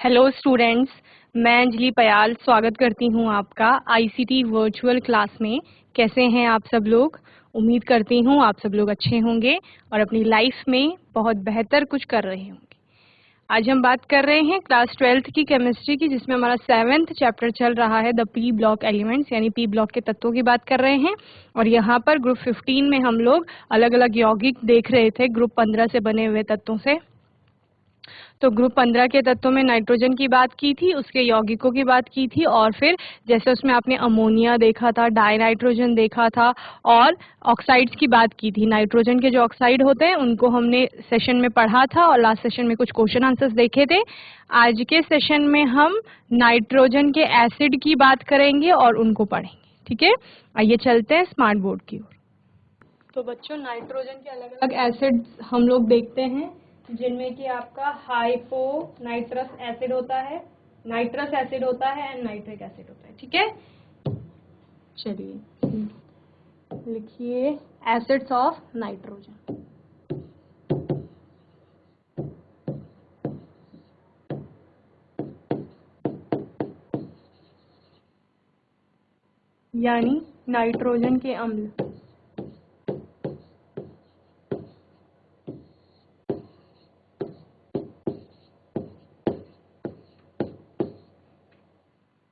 Hello students, मैं अंजलि पयाल स्वागत करती हूं आपका आईसीटी वर्चुअल क्लास में। कैसे हैं आप सब लोग? उम्मीद करती हूं आप सब लोग अच्छे होंगे और अपनी लाइफ में बहुत बेहतर कुछ कर रहे होंगे। आज हम बात कर रहे हैं क्लास 12th की केमिस्ट्री की, जिसमें हमारा 7th चैप्टर चल रहा है द पी ब्लॉक एलिमेंट्स, यानी पी ब्लॉक के तत्वों की बात कर रहे हैं। और यहाँ पर ग्रुप 15 में हम लोग अलग अलग यौगिक देख रहे थे ग्रुप 15 से बने हुए तत्वों से। तो ग्रुप 15 के तत्वों में नाइट्रोजन की बात की थी, उसके यौगिकों की बात की थी, और फिर जैसे उसमें आपने अमोनिया देखा था, डाई नाइट्रोजन देखा था, और ऑक्साइड्स की बात की थी। नाइट्रोजन के जो ऑक्साइड होते हैं उनको हमने सेशन में पढ़ा था और लास्ट सेशन में कुछ क्वेश्चन आंसर्स देखे थे। आज के सेशन में हम नाइट्रोजन के एसिड की बात करेंगे और उनको पढ़ेंगे। ठीक है, आइए चलते हैं स्मार्ट बोर्ड की ओर। तो बच्चों, नाइट्रोजन के अलग अलग एसिड हम लोग देखते हैं, जिनमें कि आपका हाइपो नाइट्रस एसिड होता है, नाइट्रस एसिड होता है एंड नाइट्रिक एसिड होता है। ठीक है, चलिए लिखिए एसिड्स ऑफ नाइट्रोजन। यानी नाइट्रोजन के अम्ल।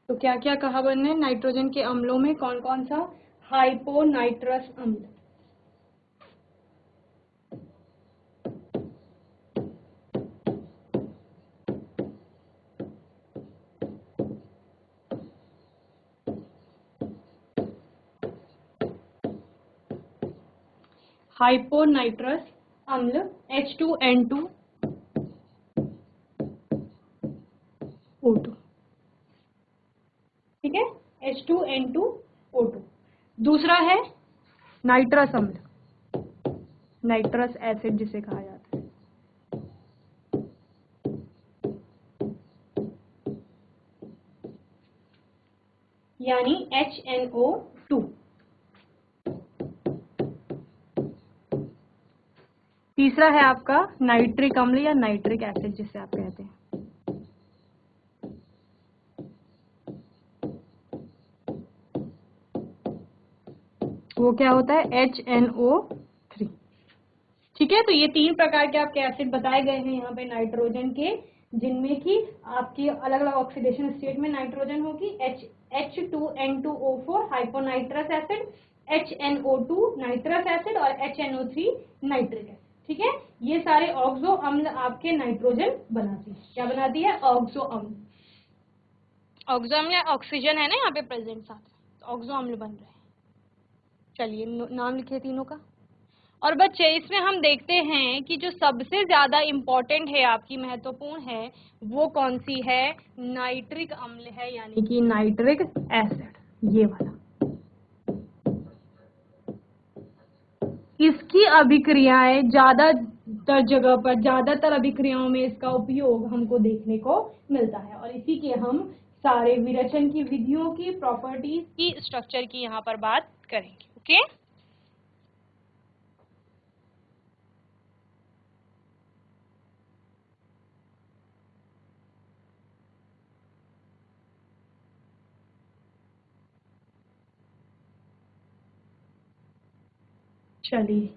तो क्या क्या कहा बनने नाइट्रोजन के अम्लों में? कौन कौन सा? हाइपो नाइट्रस अम्ल, हाइपो नाइट्रस अम्ल H2N2O2। ठीक है, H2N2O2। दूसरा है नाइट्रस अम्ल, नाइट्रस एसिड जिसे कहा जाता है। यानी HNO2। तीसरा है आपका नाइट्रिक अम्ल या नाइट्रिक एसिड जिसे आप कहते हैं। वो क्या होता है? HNO3। ठीक है, तो ये तीन प्रकार के आपके एसिड बताए गए हैं यहाँ पे नाइट्रोजन के, जिनमें कि आपकी अलग अलग ऑक्सीडेशन स्टेट में नाइट्रोजन होगी। H2N2O4 hyponitrous acid, HNO2 nitrous acid और HNO3 नाइट्रिक एसिड। ठीक है, ये सारे ऑक्सो अम्ल आपके नाइट्रोजन बनाती है। क्या बनाती है? ऑक्सो अम्ल। ऑक्सो अम्ल ऑक्सीजन है ना यहाँ पे प्रेजेंट साथ में, ऑक्सो अम्ल बन रहे हैं। चलिए नाम लिखिए तीनों का। और बच्चे, इसमें हम देखते हैं कि जो सबसे ज्यादा इम्पोर्टेंट है, आपकी महत्वपूर्ण है, वो कौन सी है? नाइट्रिक अम्ल है, यानी कि नाइट्रिक एसिड, ये वाला। इसकी अभिक्रियाएं ज्यादातर जगह पर, ज्यादातर अभिक्रियाओं में इसका उपयोग हमको देखने को मिलता है, और इसी के हम सारे विरेचन की विधियों की, प्रॉपर्टीज की, स्ट्रक्चर की यहाँ पर बात करेंगे। ओके, चलिए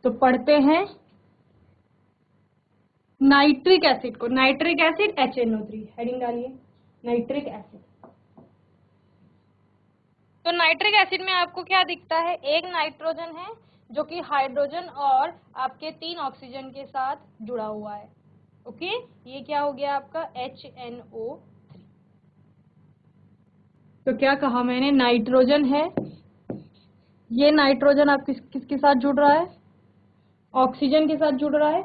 तो पढ़ते हैं नाइट्रिक एसिड को। नाइट्रिक एसिड HNO3, हेडिंग डालिए नाइट्रिक एसिड। तो नाइट्रिक एसिड में आपको क्या दिखता है? एक नाइट्रोजन है जो कि हाइड्रोजन और आपके 3 ऑक्सीजन के साथ जुड़ा हुआ है। ओके, ये क्या हो गया आपका? HNO3। तो क्या कहा मैंने? नाइट्रोजन है, ये नाइट्रोजन आप किसके साथ जुड़ रहा है? ऑक्सीजन के साथ जुड़ रहा है।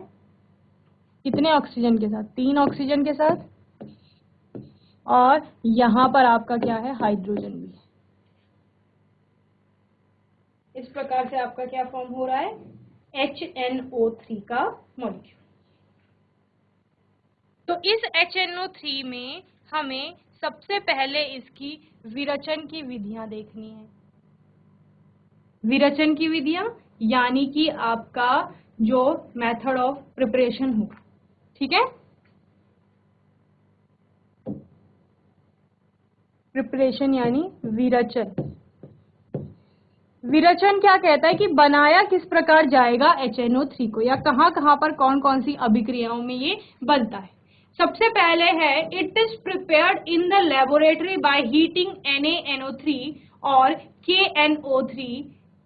कितने ऑक्सीजन के साथ? 3 ऑक्सीजन के साथ। और यहां पर आपका क्या है? हाइड्रोजन भी है। इस प्रकार से आपका क्या फॉर्म हो रहा है? HNO3 का मॉलिक्यूल। तो इस HNO3 में हमें सबसे पहले इसकी विरचन की विधियां देखनी है। विरचन की विधियां यानी कि आपका जो मेथड ऑफ प्रिपरेशन होगा। ठीक है, प्रिपरेशन यानी विरचन। विरचन क्या कहता है कि बनाया किस प्रकार जाएगा HNO3 को, या कहाँ कहाँ पर कौन कौन सी अभिक्रियाओं में ये बनता है। सबसे पहले है it is prepared in the laboratory by heating NaNO3 और KNO3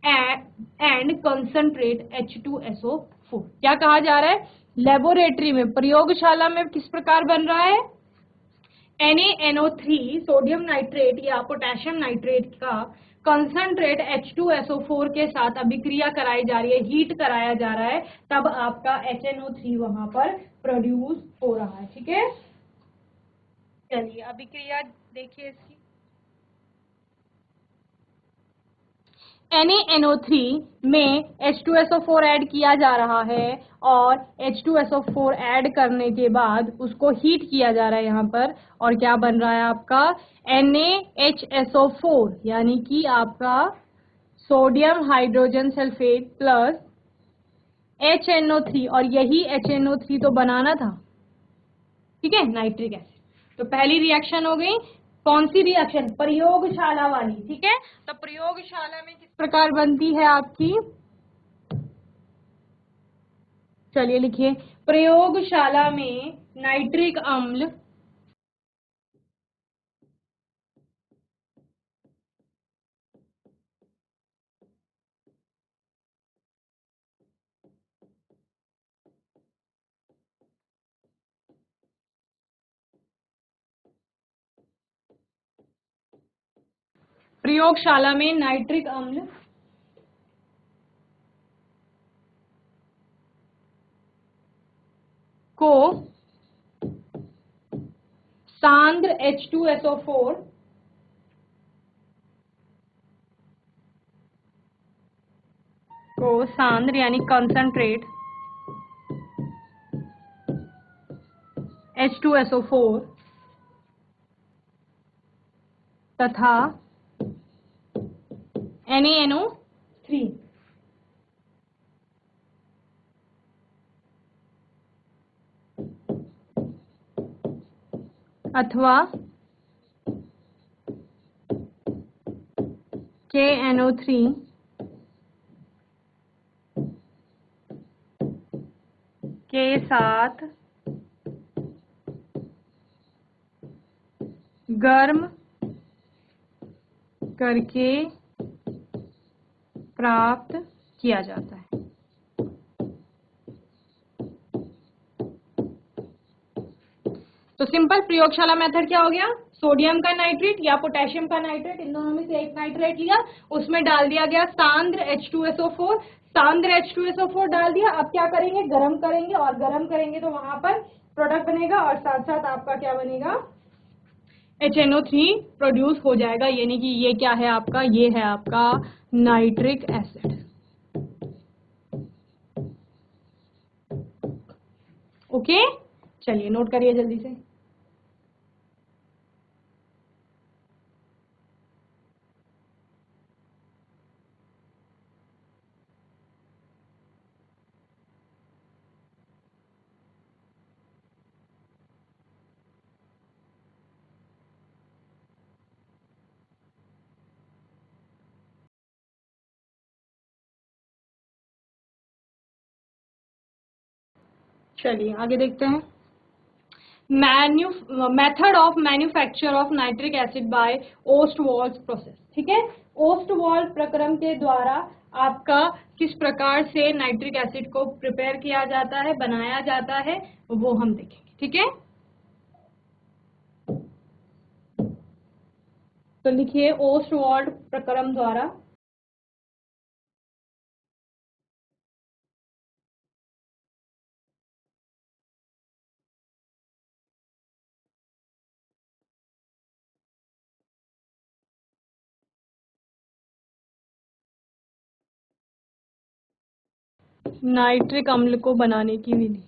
एंड कंसंट्रेट H2SO4। क्या कहा जा रहा है, लेबोरेटरी में, प्रयोगशाला में किस प्रकार बन रहा है, NaNO3 सोडियम नाइट्रेट या पोटेशियम नाइट्रेट का कंसंट्रेट H2SO4 के साथ अभिक्रिया कराई जा रही है, हीट कराया जा रहा है, तब आपका HNO3 वहां पर प्रोड्यूस हो रहा है। ठीक है, चलिए अभिक्रिया देखिए इसकी। NaNO3 में H2SO4 ऐड किया जा रहा है और H2SO4 ऐड करने के बाद उसको हीट किया जा रहा है यहाँ पर, और क्या बन रहा है आपका NaHSO4 यानी कि आपका sodium hydrogen sulphate plus HNO3, और यही HNO3 तो बनाना था, ठीक है, नाइट्रिक एसिड। तो पहली रिएक्शन हो गई, कौन सी रिएक्शन, प्रयोगशाला वाली। ठीक है, तो प्रयोगशाला में किस प्रकार बनती है आपकी, चलिए लिखिए, प्रयोगशाला में नाइट्रिक अम्ल प्रयोगशाला में नाइट्रिक अम्ल को सांद्र H2SO4 को सांद्र यानी कंसंट्रेट H2SO4 तथा NaNO3 अथवा KNO3 के साथ गर्म करके प्राप्त किया जाता है। तो सिंपल प्रयोगशाला मेथड क्या हो गया, सोडियम का नाइट्रेट या पोटेशियम का नाइट्रेट, इन दोनों में से एक नाइट्रेट लिया, उसमें डाल दिया गया सांद्र H2SO4, सांद्र H2SO4 डाल दिया। अब क्या करेंगे, गर्म करेंगे, और गर्म करेंगे तो वहां पर प्रोडक्ट बनेगा, और साथ साथ आपका क्या बनेगा, HNO3 प्रोड्यूस हो जाएगा। यानी कि ये क्या है आपका, ये है आपका नाइट्रिक एसिड। ओके, चलिए नोट करिए जल्दी से। चलिए आगे देखते हैं, method of manufacture of nitric acid by Ostwald process. ठीक है, ओस्टवाल्ड प्रक्रम के द्वारा आपका किस प्रकार से नाइट्रिक एसिड को प्रिपेयर किया जाता है, बनाया जाता है, वो हम देखेंगे। ठीक है, तो लिखिए ओस्टवाल्ड प्रक्रम द्वारा नाइट्रिक अम्ल को बनाने की विधि।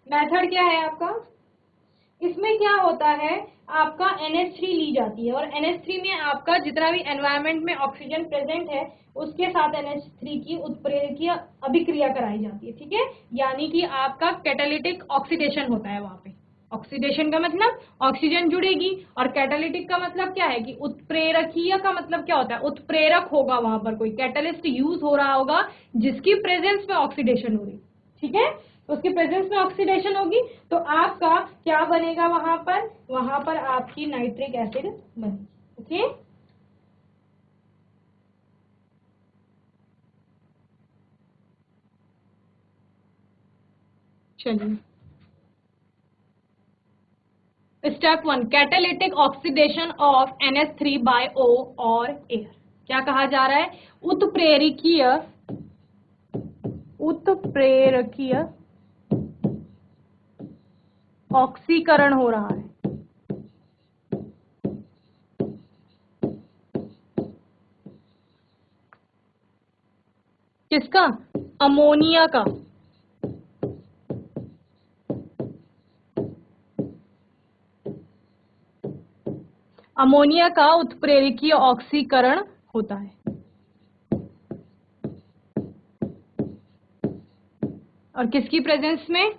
मेथड क्या है आपका, इसमें क्या होता है, आपका NH3 ली जाती है और NH3 में आपका जितना भी एनवायरनमेंट में ऑक्सीजन प्रेजेंट है उसके साथ NH3 की उत्प्रेरकीय अभिक्रिया कराई जाती है, ठीक है। यानी कि आपका कैटालिटिक ऑक्सीडेशन होता है वहां पे। ऑक्सीडेशन का मतलब ऑक्सीजन जुड़ेगी और कैटालिटिक का मतलब क्या है कि उत्प्रेरकीय का मतलब क्या होता है, उत्प्रेरक होगा, वहां पर कोई कैटलिस्ट यूज हो रहा होगा जिसकी प्रेजेंस में ऑक्सीडेशन हो रही, ठीक है। तो उसकी प्रेजेंस में ऑक्सीडेशन होगी तो आपका क्या बनेगा, वहां पर आपकी नाइट्रिक एसिड बनेगी, ओके। चलिए, step 1, catalytic oxidation of NH3 by O और एयर। क्या कहा जा रहा है, उत्प्रेरकीय उत्प्रेरकीय ऑक्सीकरण हो रहा है, किसका, अमोनिया का। अमोनिया का उत्प्रेरकीय ऑक्सीकरण होता है और किसकी प्रेजेंस में,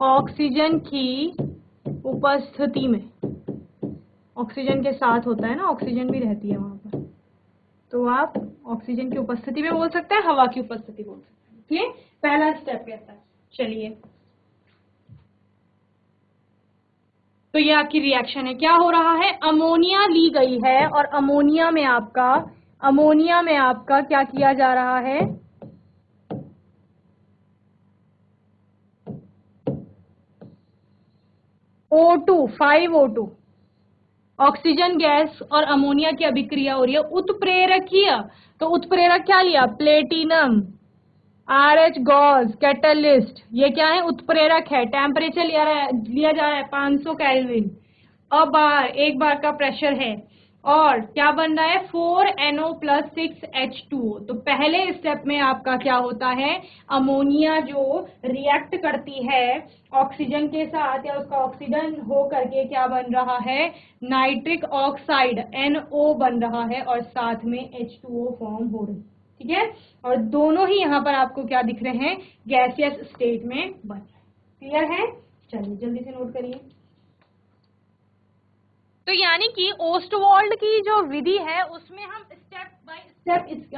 ऑक्सीजन की उपस्थिति में। ऑक्सीजन के साथ होता है ना, ऑक्सीजन भी रहती है वहां पर, तो आप ऑक्सीजन की उपस्थिति में बोल सकते हैं, हवा की उपस्थिति बोल सकते हैं, ठीक है। पहला स्टेप कहता है। चलिए, तो ये आपकी रिएक्शन है, क्या हो रहा है, अमोनिया ली गई है और अमोनिया में आपका क्या किया जा रहा है, O2 5O2 ऑक्सीजन गैस और अमोनिया की अभिक्रिया हो रही है, उत्प्रेरकीय। तो उत्प्रेरक क्या लिया, प्लेटिनम, RH गॉस, कैटलिस्ट, ये क्या है, उत्प्रेरक है। टेम्परेचर लिया जा रहा है 500 केल्विन, अब एक बार का प्रेशर है और क्या बन रहा है, 4NO + 6H2O। तो पहले स्टेप में आपका क्या होता है, अमोनिया जो रिएक्ट करती है ऑक्सीजन के साथ या उसका ऑक्सीजन हो करके क्या बन रहा है, नाइट्रिक ऑक्साइड NO बन रहा है और साथ में H2O फॉर्म हो रही है, ठीक है। और दोनों ही यहाँ पर आपको क्या दिख रहे हैं, गैसियस स्टेट में बन रहे हैं, क्लियर है। चलिए जल्दी से नोट करिए। तो यानी कि ओस्टवाल्ड की जो विधि है उसमें हम स्टेप बाय स्टेप इस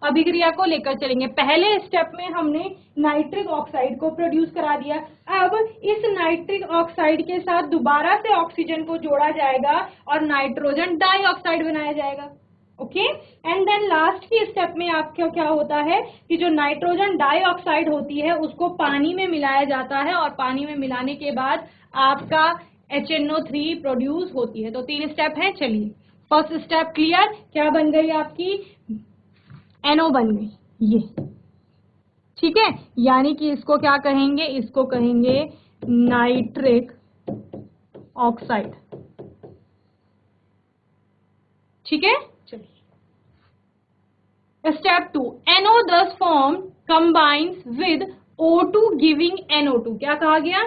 अभिक्रिया को लेकर चलेंगे। पहले स्टेप में हमने नाइट्रिक ऑक्साइड को प्रोड्यूस करा दिया, अब इस नाइट्रिक ऑक्साइड के साथ दोबारा से ऑक्सीजन को जोड़ा जाएगा और नाइट्रोजन डाइऑक्साइड बनाया जाएगा, ओके। एंड देन लास्ट की स्टेप में आपका क्या होता है कि जो नाइट्रोजन डाइऑक्साइड होती है उसको पानी में मिलाया जाता है और पानी में मिलाने के बाद आपका HNO3 प्रोड्यूस होती है। तो 3 स्टेप है। चलिए, फर्स्ट स्टेप क्लियर, क्या बन गई आपकी, NO बन गई ये, ठीक है। यानी कि इसको क्या कहेंगे, इसको कहेंगे नाइट्रिक ऑक्साइड, ठीक है। चलिए, step 2, NO thus formed combines with O2 giving NO2। क्या कहा गया,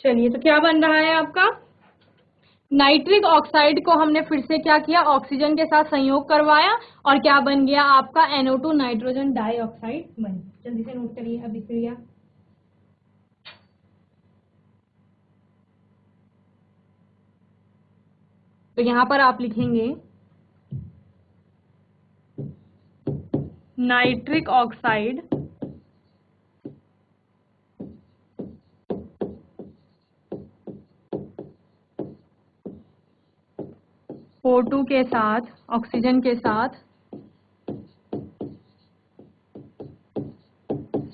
चलिए, तो क्या बन रहा है आपका, नाइट्रिक ऑक्साइड को हमने फिर से क्या किया, ऑक्सीजन के साथ संयोग करवाया और क्या बन गया आपका, NO2 नाइट्रोजन डाइऑक्साइड बन गया। जल्दी से नोट करिए अभिक्रिया। तो यहां पर आप लिखेंगे नाइट्रिक ऑक्साइड O2 के साथ, ऑक्सीजन के साथ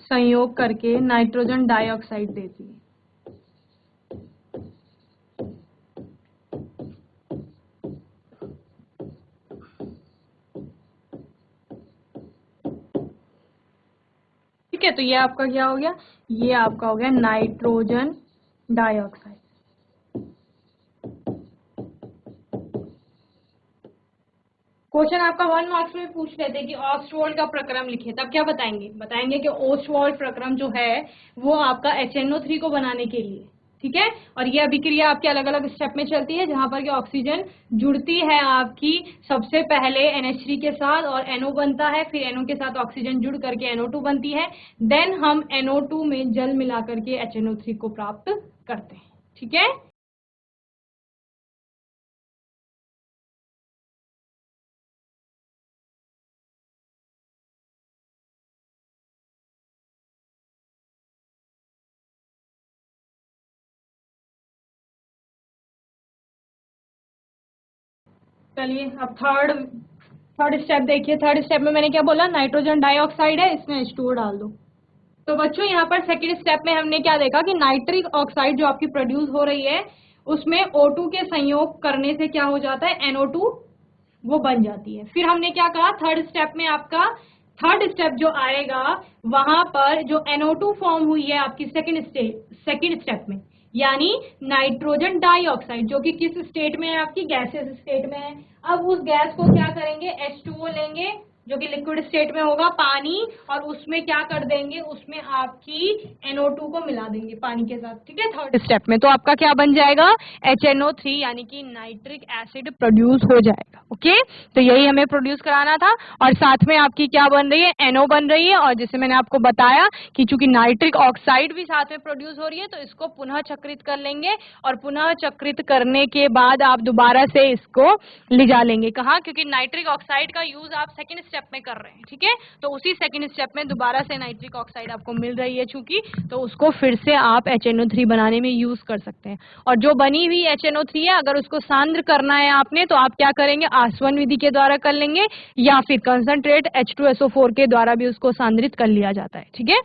संयोग करके नाइट्रोजन डाइऑक्साइड देती है। ठीक है, तो ये आपका क्या हो गया, ये आपका हो गया नाइट्रोजन डाइऑक्साइड। क्वेश्चन आपका 1 मार्क्स में पूछ लेते हैं कि ऑस्टवॉल्ड का प्रक्रम लिखे, तब क्या बताएंगे? बताएंगे कि ऑस्टवॉल्ड प्रक्रम जो है वो आपका HNO3 को बनाने के लिए, ठीक है। और ये अभिक्रिया आपके अलग अलग स्टेप में चलती है, जहां पर कि ऑक्सीजन जुड़ती है आपकी सबसे पहले NH3 के साथ और NO बनता है, फिर NO के साथ ऑक्सीजन जुड़ करके NO2 बनती है, देन हम NO2 में जल मिला करके HNO3 को प्राप्त करते हैं, ठीक है। चलिए अब थर्ड स्टेप देखिए। थर्ड स्टेप में मैंने क्या बोला? नाइट्रोजन डाइऑक्साइड है, इसमें H2O डाल दो। तो बच्चों यहाँ पर सेकेंड स्टेप में हमने क्या देखा कि नाइट्रिक ऑक्साइड जो आपकी प्रोड्यूस हो रही है उसमें O2 के संयोग करने से क्या हो जाता है? NO2 वो बन जाती है। फिर हमने क्या कहा? थर्ड स्टेप में आपका थर्ड स्टेप जो आएगा वहां पर जो NO2 फॉर्म हुई है आपकी सेकेंड स्टेप में, यानी नाइट्रोजन डाइऑक्साइड, जो कि किस स्टेट में है? आपकी गैसियस स्टेट में है। अब उस गैस को क्या करेंगे? H2O लेंगे जो कि लिक्विड स्टेट में होगा, पानी, और उसमें क्या कर देंगे? उसमें आपकी NO2 को मिला देंगे पानी के साथ, ठीक है, थर्ड स्टेप में। तो आपका क्या बन जाएगा? HNO3 यानी कि नाइट्रिक एसिड प्रोड्यूस हो जाएगा। ओके, तो यही हमें प्रोड्यूस कराना था। और साथ में आपकी क्या बन रही है? NO बन रही है। और जैसे मैंने आपको बताया कि चूंकि नाइट्रिक ऑक्साइड भी साथ में प्रोड्यूस हो रही है तो इसको पुनः चक्रित कर लेंगे, और पुनः चक्रित करने के बाद आप दोबारा से इसको ले जा लेंगे। कहाँ? क्योंकि नाइट्रिक ऑक्साइड का यूज आप सेकेंड स्टेप में कर रहे हैं, ठीक है। तो उसी सेकेंड स्टेप में दोबारा से नाइट्रिक ऑक्साइड आपको मिल रही है चूंकि, तो उसको फिर से आप HNO3 बनाने में यूज कर सकते हैं। और जो बनी हुई HNO3 है, अगर उसको सांद्र करना है आपने, तो आप क्या करेंगे? आसवन विधि के द्वारा कर लेंगे, या फिर कंसंट्रेट H2SO4 के द्वारा भी उसको सांद्रित कर लिया जाता है, ठीक है।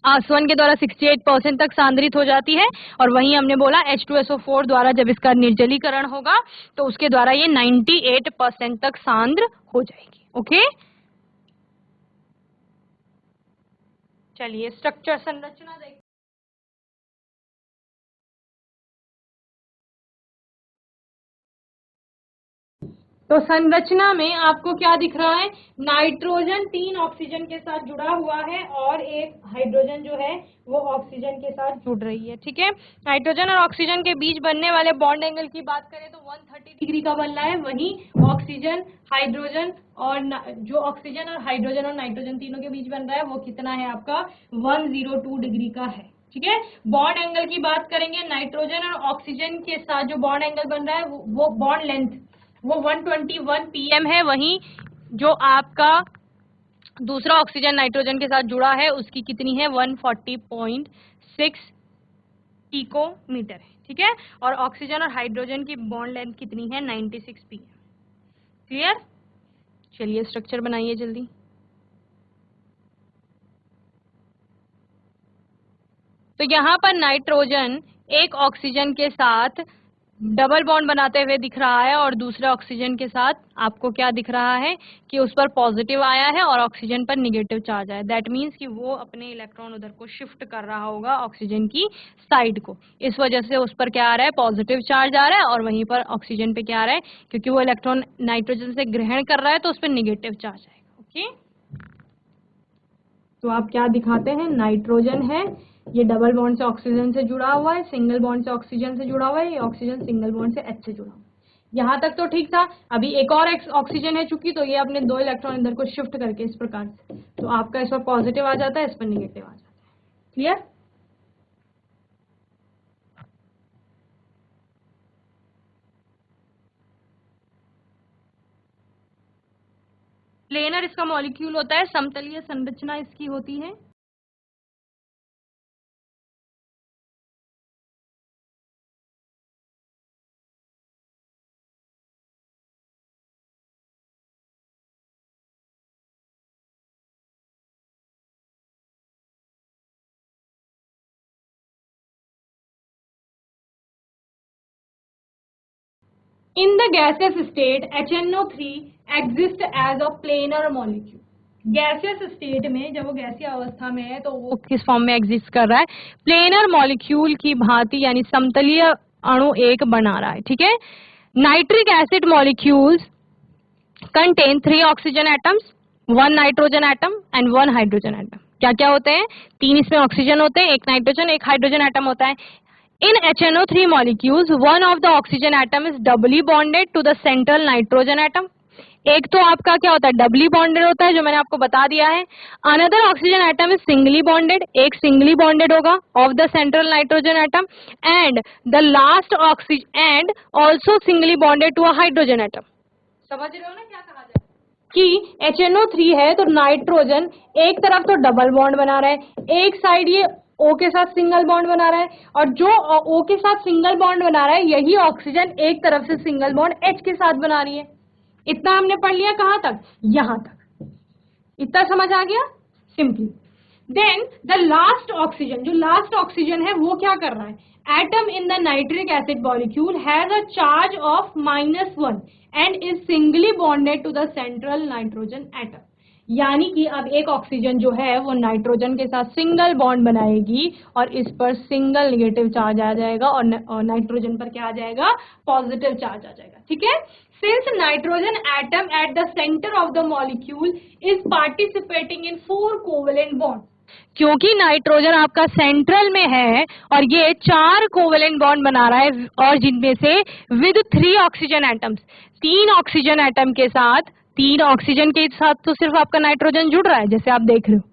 आसवन के द्वारा 68% तक सांद्रित हो जाती है, और वहीं हमने बोला H2SO4 द्वारा जब इसका निर्जलीकरण होगा तो उसके द्वारा ये 98% तक सांद्र हो जाएगी। ओके, चलिए स्ट्रक्चर संरचना देखते। तो संरचना में आपको क्या दिख रहा है? नाइट्रोजन 3 ऑक्सीजन के साथ जुड़ा हुआ है और एक हाइड्रोजन जो है वो ऑक्सीजन के साथ जुड़ रही है, ठीक है। नाइट्रोजन और ऑक्सीजन के बीच बनने वाले बॉन्ड एंगल की बात करें तो 130 डिग्री का बन रहा है। वहीं ऑक्सीजन, हाइड्रोजन और जो ऑक्सीजन और हाइड्रोजन और नाइट्रोजन तीनों के बीच बन रहा है वो कितना है? आपका 102 डिग्री का है, ठीक है। बॉन्ड एंगल की बात करेंगे, नाइट्रोजन और ऑक्सीजन के साथ जो बॉन्ड एंगल बन रहा है वो बॉन्ड लेंथ वो 121 pm है। वहीं जो आपका दूसरा ऑक्सीजन नाइट्रोजन के साथ जुड़ा है उसकी कितनी है? 140.6 पिकोमीटर है, ठीक है। और ऑक्सीजन और हाइड्रोजन की बॉन्ड लेंथ कितनी है? 96 pm। क्लियर? चलिए स्ट्रक्चर बनाइए जल्दी। तो यहाँ पर नाइट्रोजन एक ऑक्सीजन के साथ डबल बॉन्ड बनाते हुए दिख रहा है, और दूसरे ऑक्सीजन के साथ आपको क्या दिख रहा है कि उस पर पॉजिटिव आया है और ऑक्सीजन पर निगेटिव चार्ज आया। दैट मीन्स कि वो अपने इलेक्ट्रॉन उधर को शिफ्ट कर रहा होगा ऑक्सीजन की साइड को, इस वजह से उस पर क्या आ रहा है? पॉजिटिव चार्ज आ रहा है। और वहीं पर ऑक्सीजन पे क्या आ रहा है? क्योंकि वो इलेक्ट्रॉन नाइट्रोजन से ग्रहण कर रहा है तो उस पर निगेटिव चार्ज आएगा। ओके, तो आप क्या दिखाते हैं? नाइट्रोजन है, ये डबल बॉन्ड से ऑक्सीजन से जुड़ा हुआ है, सिंगल बॉन्ड से ऑक्सीजन से जुड़ा हुआ है, ये ऑक्सीजन सिंगल बॉन्ड से H से जुड़ा हुआ है। यहाँ तक तो ठीक था। अभी एक और ऑक्सीजन है चूंकि, तो ये अपने 2 इलेक्ट्रॉन इधर को शिफ्ट करके इस प्रकार से, तो आपका इस पर पॉजिटिव आ जाता है, इस पर निगेटिव आ जाता है। क्लियर? प्लेनर इसका मॉलिक्यूल होता है, समतलीय संरचना इसकी होती है। In the gaseous state, HNO3 exists as a planar molecule. Gaseous state में, जब वो गैसीय अवस्था में है तो वो किस फॉर्म में एग्जिस्ट कर रहा है? प्लेनर मॉलिक्यूल की भांति, यानी समतलीय अणु एक बना रहा है, ठीक है। Nitric acid molecules contain 3 oxygen atoms, 1 nitrogen atom and 1 hydrogen atom. क्या क्या होते हैं? 3 इसमें ऑक्सीजन होते हैं, 1 नाइट्रोजन, 1 हाइड्रोजन एटम होता है. In HNO3 molecules, one of the oxygen atom is doubly bonded to the central nitrogen atom. एक तो आपका क्या होता है? डबली बॉन्डेड होता है, जो मैंने आपको बता दिया है. Another oxygen atom is singly bonded, एक सिंगली बॉन्डेड होगा of the central nitrogen atom, and the last oxygen and also singly bonded to a hydrogen atom. समझ रहे हो ना क्या कहा जाए कि HNO3 है तो नाइट्रोजन एक तरफ तो डबल बॉन्ड बना रहा है, एक साइड ये O के साथ सिंगल बॉन्ड बना रहा है, और जो O के साथ सिंगल बॉन्ड बना रहा है यही ऑक्सीजन एक तरफ से सिंगल बॉन्ड H के साथ बना रही है. इतना हमने पढ़ लिया. कहां तक? यहां तक. इतना समझ आ गया simply. Then the last oxygen, जो लास्ट ऑक्सीजन है वो क्या कर रहा है? Atom in the nitric acid molecule has a charge of -1 and is singly bonded to the central nitrogen atom. यानी कि अब एक ऑक्सीजन जो है वो नाइट्रोजन के साथ सिंगल बॉन्ड बनाएगी और इस पर सिंगल नेगेटिव चार्ज आ जाएगा और नाइट्रोजन पर क्या आ जाएगा? पॉजिटिव चार्ज आ जाएगा. ठीक है. Since nitrogen atom at the center of the molecule is participating in 4 covalent bonds, क्योंकि नाइट्रोजन आपका सेंट्रल में है और ये 4 कोवेलेंट बॉन्ड बना रहा है, और जिनमें से with 3 oxygen atoms, 3 oxygen atom के साथ, 3 ऑक्सीजन के साथ तो सिर्फ आपका नाइट्रोजन जुड़ रहा है, जैसे आप देख रहे हो,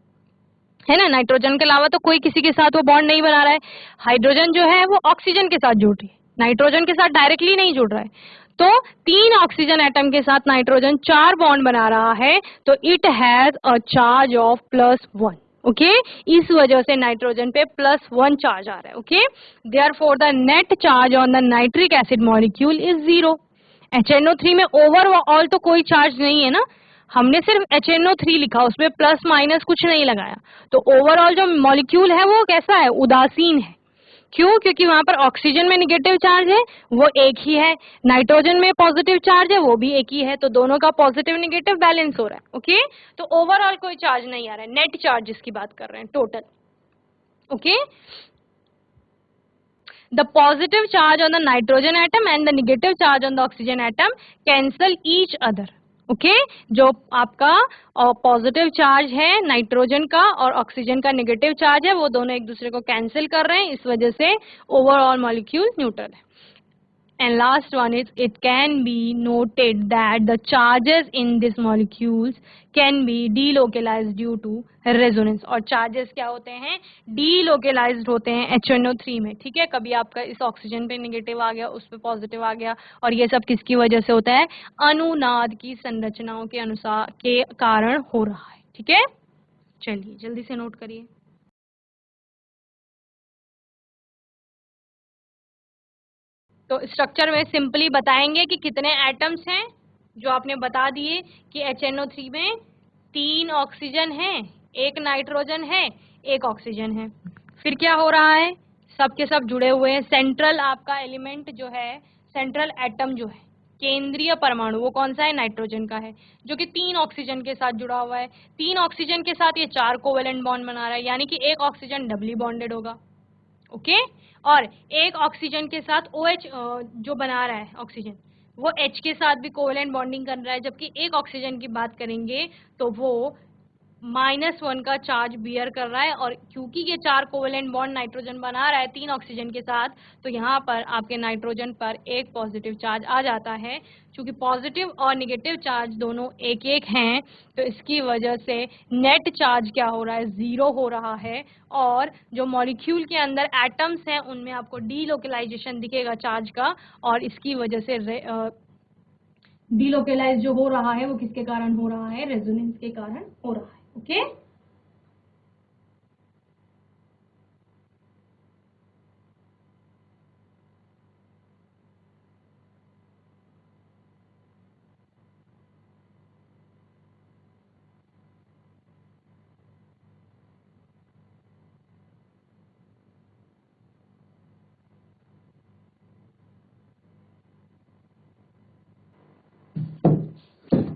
है ना. नाइट्रोजन के अलावा तो कोई किसी के साथ वो बॉन्ड नहीं बना रहा है. हाइड्रोजन जो है वो ऑक्सीजन के साथ जुड़ रही है, नाइट्रोजन के साथ डायरेक्टली नहीं जुड़ रहा है. तो 3 ऑक्सीजन एटम के साथ नाइट्रोजन 4 बॉन्ड बना रहा है, तो it has a charge of +1. Okay, इस वजह से नाइट्रोजन पे +1 चार्ज आ रहा है. Okay, therefore the net charge on the nitric acid molecule is 0. HNO3 में ओवरऑल तो कोई चार्ज नहीं है ना, हमने सिर्फ HNO3 लिखा, उसमें प्लस माइनस कुछ नहीं लगाया. तो ओवरऑल जो मॉलिक्यूल है वो कैसा है? उदासीन है. क्यों? क्योंकि वहां पर ऑक्सीजन में नेगेटिव चार्ज है वो एक ही है, नाइट्रोजन में पॉजिटिव चार्ज है वो भी एक ही है, तो दोनों का पॉजिटिव नेगेटिव बैलेंस हो रहा है. ओके, तो ओवरऑल कोई चार्ज नहीं आ रहा है, नेट चार्ज जिसकी बात कर रहे हैं, total. Okay, the positive charge on the nitrogen atom and the negative charge on the oxygen atom cancel each other. Okay, जो आपका पॉजिटिव चार्ज है नाइट्रोजन का और ऑक्सीजन का नेगेटिव चार्ज है वो दोनों एक दूसरे को कैंसिल कर रहे हैं, इस वजह से ओवरऑल मॉलिक्यूल न्यूट्रल है. And last one is, it can be noted that the charges in these molecules can be delocalized due to resonance. और charges क्या होते हैं? delocalized होते हैं HNO3 में. ठीक है, कभी आपका इस ऑक्सीजन पे नेगेटिव आ गया, उस पे पॉजिटिव आ गया, और ये सब किसकी वजह से होता है? अनुनाद की संरचनाओं के अनुसार के कारण हो रहा है. ठीक है, चलिए जल्दी से नोट करिए. तो स्ट्रक्चर में सिंपली बताएंगे कि कितने एटम्स हैं, जो आपने बता दिए कि HNO3 में 3 ऑक्सीजन है, 1 नाइट्रोजन है, 1 ऑक्सीजन है. फिर क्या हो रहा है? सब के सब जुड़े हुए हैं. सेंट्रल आपका एलिमेंट जो है, सेंट्रल एटम जो है, केंद्रीय परमाणु, वो कौन सा है? नाइट्रोजन का है, जो कि 3 ऑक्सीजन के साथ जुड़ा हुआ है. 3 ऑक्सीजन के साथ ये 4 कोवेलेंट बॉन्ड बना रहा है, यानी कि 1 ऑक्सीजन डबली बॉन्डेड होगा. ओके, और 1 ऑक्सीजन के साथ OH जो बना रहा है ऑक्सीजन, वो H के साथ भी कोवेलेंट बॉन्डिंग कर रहा है, जबकि 1 ऑक्सीजन की बात करेंगे तो वो -1 का चार्ज बियर कर रहा है. और क्योंकि ये 4 कोवेलेंट बॉन्ड नाइट्रोजन बना रहा है 3 ऑक्सीजन के साथ, तो यहाँ पर आपके नाइट्रोजन पर एक पॉजिटिव चार्ज आ जाता है. क्योंकि पॉजिटिव और नेगेटिव चार्ज दोनों एक एक हैं, तो इसकी वजह से नेट चार्ज क्या हो रहा है? 0 हो रहा है. और जो मॉलिक्यूल के अंदर एटम्स हैं उनमें आपको डीलोकलाइजेशन दिखेगा चार्ज का, और इसकी वजह से डीलोकलाइज जो हो रहा है वो किसके कारण हो रहा है? रेजोनेंस के कारण हो रहा है. ओके,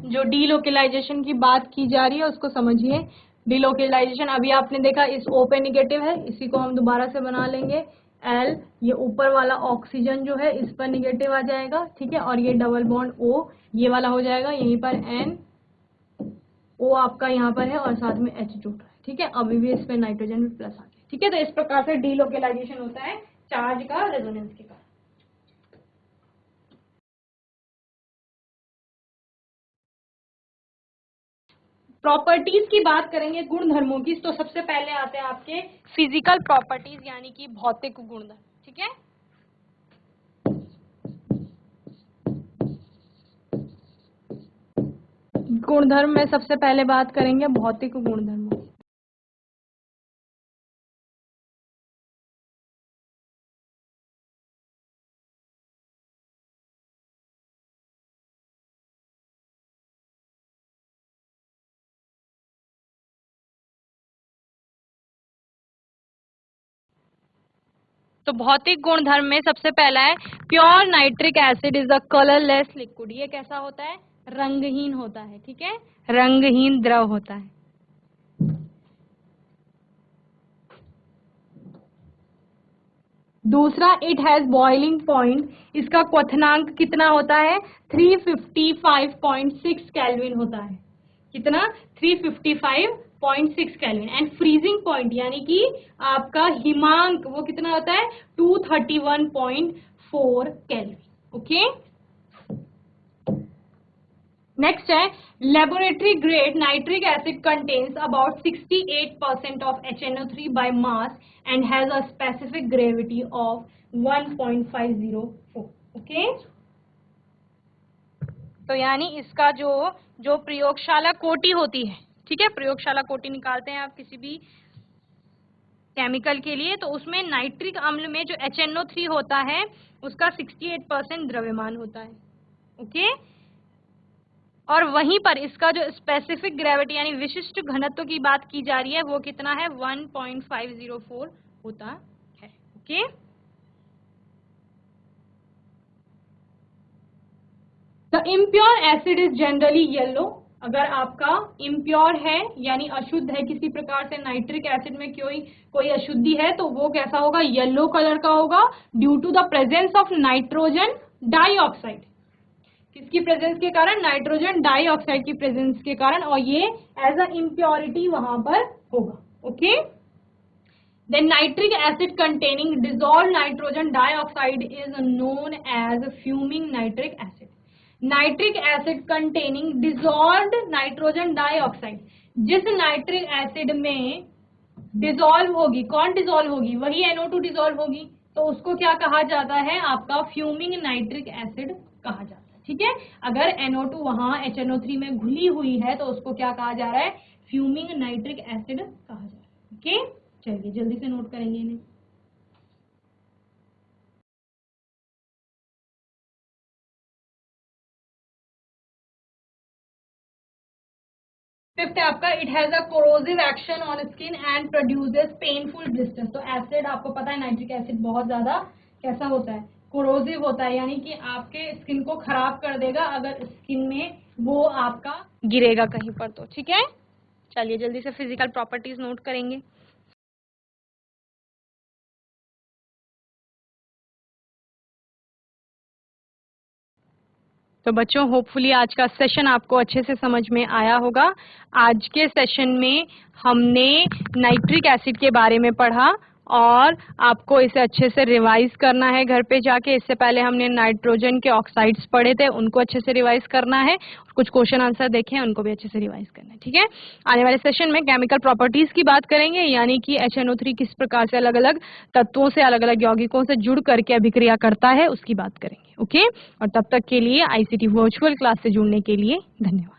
जो डीलोकलाइजेशन की बात की जा रही है उसको समझिए. डीलोकलाइजेशन अभी आपने देखा इस O पे नेगेटिव है, इसी को हम दोबारा से बना लेंगे. L, ये ऊपर वाला ऑक्सीजन जो है इस पर निगेटिव आ जाएगा, ठीक है, और ये डबल बॉन्ड O ये वाला हो जाएगा, यहीं पर N O आपका यहाँ पर है और साथ में H जुड़ रहा है, ठीक है। अभी भी इस पे नाइट्रोजन भी प्लस आ गया, ठीक है। तो इस प्रकार से डीलोकेलाइजेशन होता है चार्ज का रेजोनेंस के कारण। प्रॉपर्टीज की बात करेंगे, गुण धर्मों की, तो सबसे पहले आते हैं आपके फिजिकल प्रॉपर्टीज यानी कि भौतिक गुणधर्म, ठीक है। गुणधर्म में सबसे पहले बात करेंगे भौतिक गुणधर्मों की। तो भौतिक गुणधर्म में सबसे पहला है pure nitric acid is a colourless liquid. ये कैसा होता है? रंगहीन होता है, ठीक है, रंगहीन द्रव होता है। दूसरा, इट हैज बॉइलिंग पॉइंट, इसका क्वथनांक कितना होता है? 355.6 केल्विन होता है। कितना? 355.6 केल्विन। एंड फ्रीजिंग पॉइंट यानी कि आपका हिमांक वो कितना होता है? 231.4 केल्विन। ओके, नेक्स्ट है laboratory grade nitric acid contains about 68% of HNO3 by mass and has a specific gravity of 1.504। Okay, तो यानी इसका जो प्रयोगशाला कोटि होती है, ठीक है, प्रयोगशाला कोटि निकालते हैं आप किसी भी केमिकल के लिए, तो उसमें नाइट्रिक अम्ल में जो HNO3 होता है उसका 68% द्रव्यमान होता है। ओके, और वहीं पर इसका जो स्पेसिफिक ग्रेविटी यानी विशिष्ट घनत्व की बात की जा रही है वो कितना है? 1.504 होता है। Okay, the impure acid is generally yellow. अगर आपका इम्प्योर है यानी अशुद्ध है, किसी प्रकार से नाइट्रिक एसिड में कोई अशुद्धि है तो वो कैसा होगा? येलो कलर का होगा, due to the presence of nitrogen dioxide. किसकी प्रेजेंस के कारण? नाइट्रोजन डाइऑक्साइड की प्रेजेंस के कारण, और ये एज अ इम्प्योरिटी वहां पर होगा। Okay, then nitric acid containing dissolve nitrogen dioxide is known as fuming nitric acid. Nitric acid containing dissolved nitrogen dioxide, जिस नाइट्रिक एसिड में डिसॉल्व होगी, कौन डिसॉल्व होगी? वही NO2 डिसॉल्व होगी, तो उसको क्या कहा जाता है? आपका फ्यूमिंग नाइट्रिक एसिड कहा जाता है। ठीक है, अगर NO2 वहां HNO3 में घुली हुई है तो उसको क्या कहा जा रहा है? फ्यूमिंग नाइट्रिक एसिड कहा जा रहा है। ओके, चलिए जल्दी से नोट करेंगे इन्हें। फिफ्थ है आपका it has a corrosive action on skin and produces painful blisters. तो एसिड आपको पता है नाइट्रिक एसिड बहुत ज्यादा कैसा होता है? कोरोसिव होता है, यानी कि आपके स्किन को खराब कर देगा अगर स्किन में वो आपका गिरेगा कहीं पर तो। ठीक है, चलिए जल्दी से फिजिकल प्रॉपर्टीज नोट करेंगे। तो बच्चों होपफुली आज का सेशन आपको अच्छे से समझ में आया होगा। आज के सेशन में हमने नाइट्रिक एसिड के बारे में पढ़ा और आपको इसे अच्छे से रिवाइज करना है घर पे जाके। इससे पहले हमने नाइट्रोजन के ऑक्साइड्स पढ़े थे, उनको अच्छे से रिवाइज करना है। कुछ क्वेश्चन आंसर देखे हैं, उनको भी अच्छे से रिवाइज करना है। ठीक है, आने वाले सेशन में केमिकल प्रॉपर्टीज की बात करेंगे, यानी कि HNO3 किस प्रकार से अलग अलग तत्वों से, अलग अलग यौगिकों से जुड़ करके अभिक्रिया करता है, उसकी बात करेंगे। ओके, और तब तक के लिए ICT वर्चुअल क्लास से जुड़ने के लिए धन्यवाद।